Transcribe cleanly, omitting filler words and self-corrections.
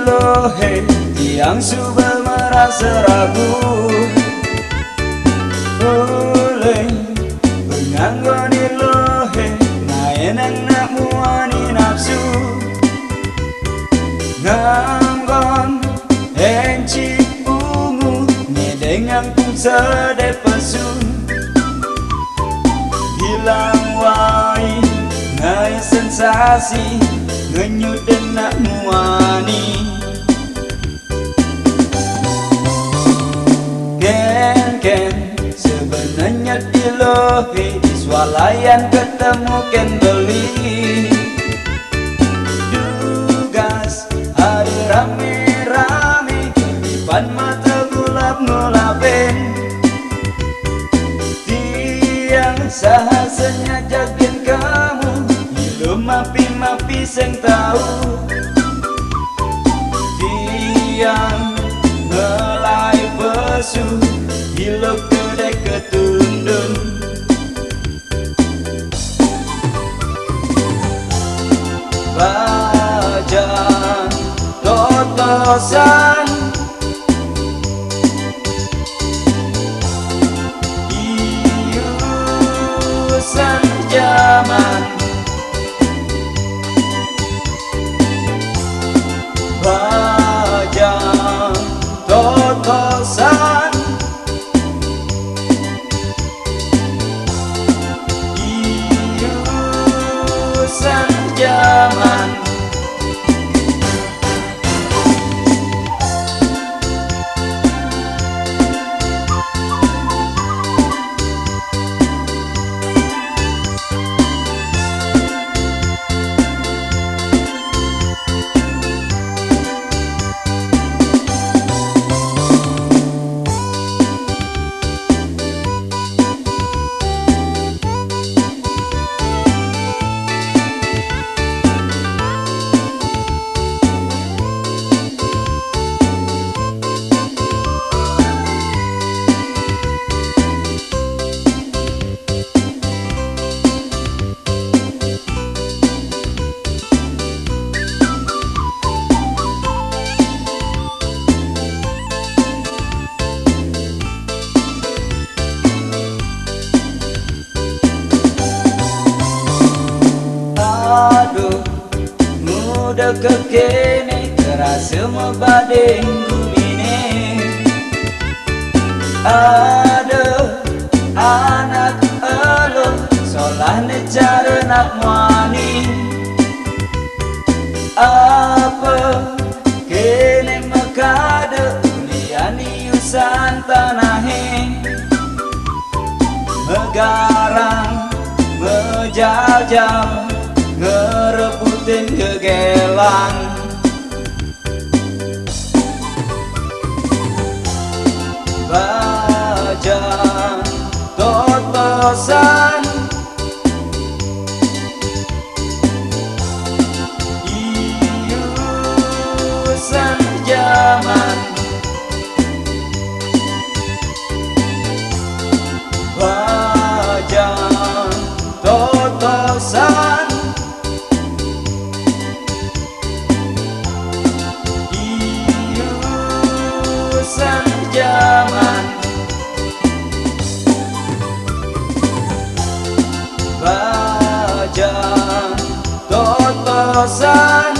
lohe tiang sudah merasa ragu. Oleh penganggoni lohe naenang nak muani nafsu. Nganggon encik ungu ngedengang pun sedep pesun. Hilang wai ngai sensasi ngenyut dan nak muani. Ken sebenarnya di lohe di swalayan ketemu ken beli. Dugas hari rame-rame depan mata ngulap-ngulapin. Tiang sahasanya jagin kamu hilo mapi-mapi seng tahu. Tiang ngelai pesu hilo kedai ketundun. Bajan totosan iusan zaman. Bajan totosan iusan zaman. Aduh, muda kekene terasa membading kumine. Aduh, anak elo solah necara nak muani. Apa kene makade uniani usan tanahe. Megarang mejajam ngerebutin kegelang. Bajan totosan iusan zaman. Bajan totosan iusan zaman. Bajan totosan